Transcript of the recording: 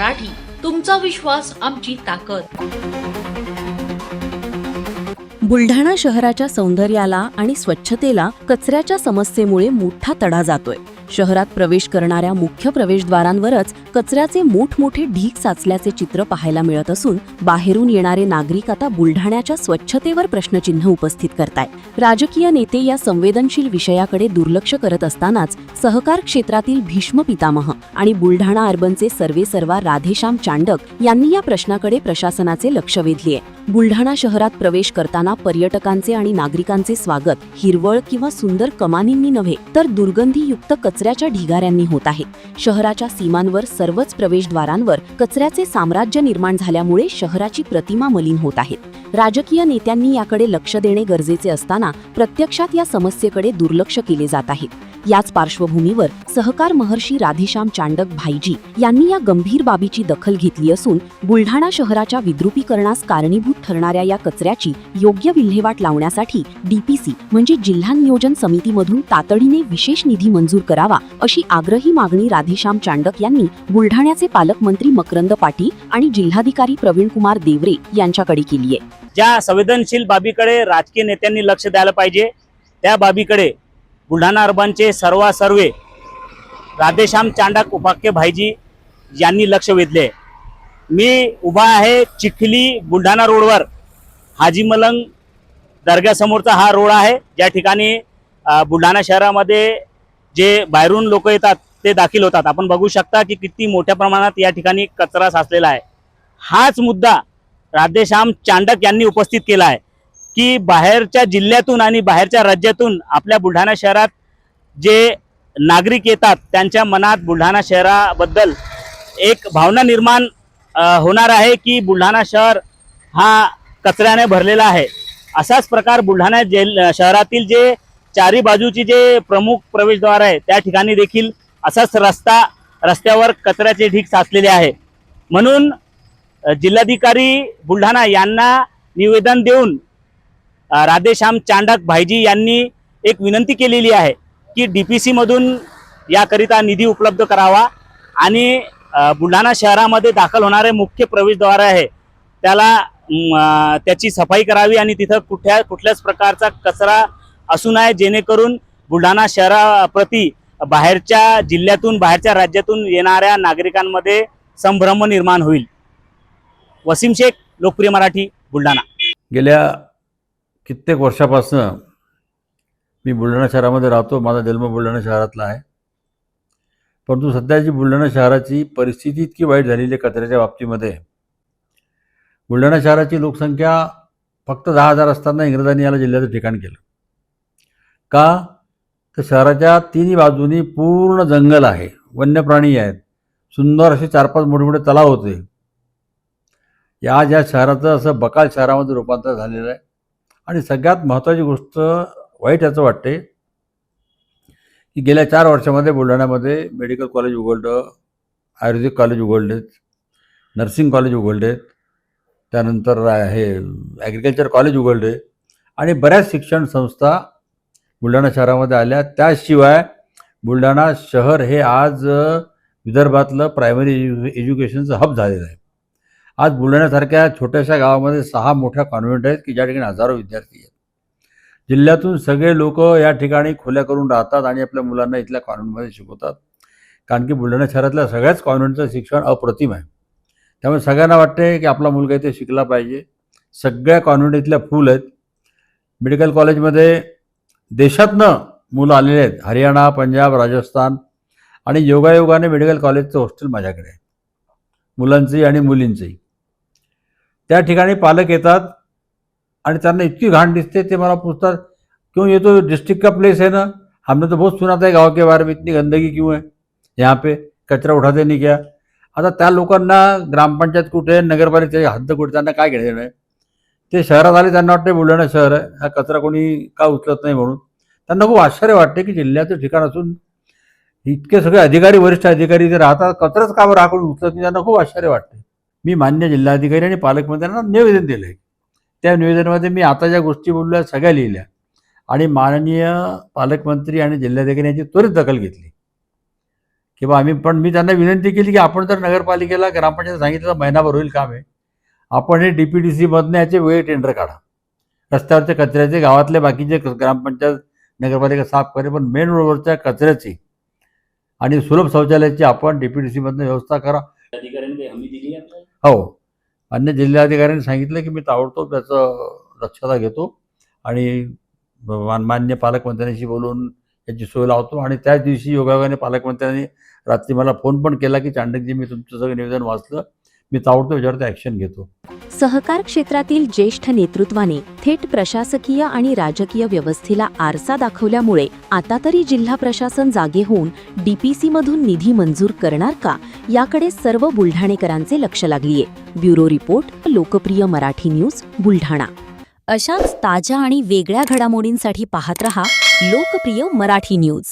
मराठी, तुमचा विश्वास आमची ताकद. बुलढाणा शहराच्या सौंदर्याला आणि स्वच्छतेला कचऱ्याच्या समस्येमुळे मोठा तडा जातोय. शहरात प्रवेश करणाऱ्या मुख्य प्रवेशद्वारांवरच कचऱ्याचे मोठमोठे ढीग साचल्याचे चित्र पाहायला मिळत असून बाहेरून येणारे नागरिक आता बुलढाण्याच्या स्वच्छतेवर प्रश्नचिन्ह उपस्थित करताय. राजकीय नेते या संवेदनशील विषयाकडे दुर्लक्ष करत असतानाच सहकार क्षेत्रातील भीष्म पितामह आणि बुलढाणा अर्बनचे सर्वेसर्वा राधेश्याम चांडक यांनी या प्रश्नाकडे प्रशासनाचे लक्ष वेधले आहे. बुलढाणा शहरात प्रवेश करताना पर्यटकांचे आणि नागरिकांचे स्वागत हिरवळ किंवा सुंदर कमानींनी नव्हे तर दुर्गंधीयुक्त कचऱ्याच्या ढिगाऱ्यांनी होत आहे. शहराच्या सीमांवर सर्वच प्रवेशद्वारांवर कचऱ्याचे साम्राज्य निर्माण झाल्यामुळे शहराची प्रतिमा मलिन होत आहे. राजकीय नेत्यांनी याकडे लक्ष देणे गरजेचे असताना प्रत्यक्षात या समस्येकडे दुर्लक्ष केले जात आहे. याच पार्श्वभूमीवर सहकार महर्षी राधेश्याम चांडक भाईजी यांनी या गंभीर बाबीची दखल घेतली असून बुलढाणा शहराच्या विद्रुपीकरणास कारणीभूत ठरणाऱ्या या कचऱ्याची योग्य विल्हेवाट लावण्यासाठी डीपीसी म्हणजे जिल्हा नियोजन समितीमधून तातडीने विशेष निधी मंजूर करावा अशी आग्रही मागणी राधेश्याम चांडक यांनी बुलढाण्याचे पालकमंत्री मकरंद पाटील आणि जिल्हाधिकारी प्रवीणकुमार देवरे यांच्याकडे केली आहे. ज्या संवेदनशील बाबीकडे राजकीय नेत्यांनी लक्ष द्यायला पाहिजे त्या बाबीकडे बुलढाणा अर्बनचे सर्वे राधेश्याम चांडक उपाख्य भाईजी यांनी लक्ष वेधले. मी उभा आहे चिखली बुलढाणा रोडवर. हाजी मलंग दर्ग्यासमोरचा हा रोड आहे ज्या ठिकाणी बुलढाणा शहरामध्ये जे बाहेरून लोक येतात ते दाखल होतात. आपण बघू शकता की किती मोठ्या प्रमाणात या ठिकाणी कचरा साचलेला आहे. हाच मुद्दा राधेश्याम चांडक यांनी उपस्थित केला आहे की बाहेरच्या जिल्ह्यातून आणि बाहेरच्या राज्यातून आपल्या बुलढाणा शहरात जे नागरिक येतात त्यांच्या मनात बुलढाणा शहराबद्दल एक भावना निर्माण होणार आहे की बुलढाणा शहर हा कचऱ्याने भरलेला आहे. असाच प्रकार बुलढाणा शहरातील जे चारी बाजूची जे प्रमुख प्रवेशद्वार आहे त्या ठिकाणी देखील असाच रस्त्यावर कचऱ्याचे ढीग साचलेले आहे. म्हणून जिल्हाधिकारी बुलढाणा यांना निवेदन देऊन राधेश्याम चांडक भाईजी यांनी एक विनंती केलेली आहे की डीपीसी मधून याकरिता निधी उपलब्ध करावा आणि बुलढाणा शहरामध्ये दाखल होणारे मुख्य प्रवेशद्वार आहे त्याची सफाई करावी आणि तिथं कुठल्याच प्रकारचा कचरा असू नये जेणेकरून बुलढाणा शहराप्रती बाहेरच्या जिल्ह्यातून बाहेरच्या राज्यातून येणाऱ्या नागरिकांमध्ये संभ्रम निर्माण होईल. वसीम शेख, लोकप्रिय मराठी, बुलढाणा. गेल्या कित्येक वर्षापासून मी बुलढाणा शहरामध्ये राहतो. माझा जन्म बुलढाणा शहरातला आहे. परंतु सध्याची बुलढाणा शहराची परिस्थिती इतकी वाईट झालेली आहे कचऱ्याच्या बाबतीमध्ये. बुलढाणा शहराची लोकसंख्या फक्त 10,000 असताना इंग्रजांनी याला जिल्ह्याचं ठिकाण केलं. का तर शहराच्या तिन्ही बाजूनी पूर्ण जंगल आहे, वन्य प्राणी आहेत, सुंदर असे 4-5 मोठे मोठे तलाव होते. या ज्या शहराचं असं बकाल शहरामध्ये रूपांतर झालेलं आहे. आणि सगळ्यात महत्त्वाची गोष्ट वाईट याचं वाटते की गेल्या 4 वर्षामध्ये बुलढाण्यामध्ये मेडिकल कॉलेज उघडलं, आयुर्वेदिक कॉलेज उघडलेत, नर्सिंग कॉलेज उघडलेत, त्यानंतर हे ॲग्रिकल्चर कॉलेज उघडले आणि बऱ्याच शिक्षण संस्था बुलढाणा शहरामध्ये आल्या. त्याशिवाय बुलढाणा शहर हे आज विदर्भातलं प्रायमरी एज्युकेशनचं हब झालेलं आहे. आज बुलढाण्यासारख्या छोट्याशा गावामध्ये 6 मोठ्या कॉन्व्हेंट आहेत की ज्या ठिकाणी हजारो विद्यार्थी आहेत. जिल्ह्यातून सगळे लोक या ठिकाणी खोल्या करून राहतात आणि आपल्या मुलांना इथल्या कॉन्व्हेंटमध्ये शिकवतात. कारण की बुलढाणा शहरातल्या सगळ्याच कॉन्व्हेंटचं शिक्षण अप्रतिम आहे. त्यामुळे सगळ्यांना वाटते की आपला मुलगा इथे शिकला पाहिजे. सगळ्या कॉन्व्हेंट इथल्या फुल आहेत. मेडिकल कॉलेजमध्ये देशातनं मुलं आलेले आहेत. हरियाणा, पंजाब, राजस्थान आणि योगायोगाने मेडिकल कॉलेजचं हॉस्टेल माझ्याकडे आहे, मुलांचंही आणि मुलींचंही. त्या ठिकाणी पालक येतात आणि त्यांना इतकी घाण दिसते ते मला पूछतात क्यों, ये तो डिस्ट्रिक्ट का प्लेस है ना, हमने तो बहुत सुना था गाँव के बारे में, इतनी गंदगी क्यों है यहाँ पे, कचरा उठाते नहीं क्या. आता त्या लोकांना ग्रामपंचायत कुठे, नगरपालिकेची हद्द कुठे, त्यांना काय घेणं आहे. ते शहरात आले त्यांना वाटते बुलढाणा शहर आहे, हा कचरा कोणी का उचलत नाही म्हणून. त्यांना खूप आश्चर्य वाटते की जिल्ह्याचं ठिकाण असून इतके सगळे अधिकारी, वरिष्ठ अधिकारी जे राहतात, कचराच का बरं हा कोणी उचलत नाही, त्यांना खूप आश्चर्य वाटते. मी मान्य जिल्हाधिकारी आणि पालकमंत्र्यांना निवेदन दिलं आहे. त्या निवेदनामध्ये मी आता ज्या गोष्टी बोलल्या सगळ्या लिहिल्या आणि माननीय पालकमंत्री आणि जिल्हाधिकारी यांची त्वरित दखल घेतली किंवा मी त्यांना विनंती केली की आपण तर नगरपालिकेला ग्रामपंचायत सांगितलं महिनाभर होईल काम आहे, आपण हे DPDC मधनं याचे वेळ टेंडर काढा, रस्त्यावरच्या कचऱ्याचे गावातले बाकीचे ग्रामपंचायत नगरपालिका साफ करे, पण मेन रोडवरच्या कचऱ्याची आणि सुलभ शौचालयाची आपण DPDC मधनं व्यवस्था करा. अधिकाऱ्यांनी हमी दिली आहे. हो, अन्य जिल्हाधिकाऱ्यांनी सांगितलं की मी ताबडतोब त्याचं दक्षता घेतो आणि माननीय पालकमंत्र्यांशी बोलून याची सोय लावतो. आणि त्याच दिवशी योगायोगाने पालकमंत्र्यांनी रात्री मला फोन पण केला की चांडकजी, मी तुमचं सगळं निवेदन वाचलं, मी ताबडतोब याच्यावरती ॲक्शन घेतो. सहकार क्षेत्रातील ज्येष्ठ नेतृत्वाने थेट प्रशासकीय आणि राजकीय व्यवस्थेला आरसा दाखवल्यामुळे आता तरी जिल्हा प्रशासन जागे होऊन DPC मधून निधी मंजूर करणार का, याकडे सर्व बुलढाणेकरांचे लक्ष लागलीये. ब्युरो रिपोर्ट, लोकप्रिय मराठी न्यूज, बुलढाणा. अशाच ताज्या आणि वेगळ्या घडामोडींसाठी पाहत रहा लोकप्रिय मराठी न्यूज.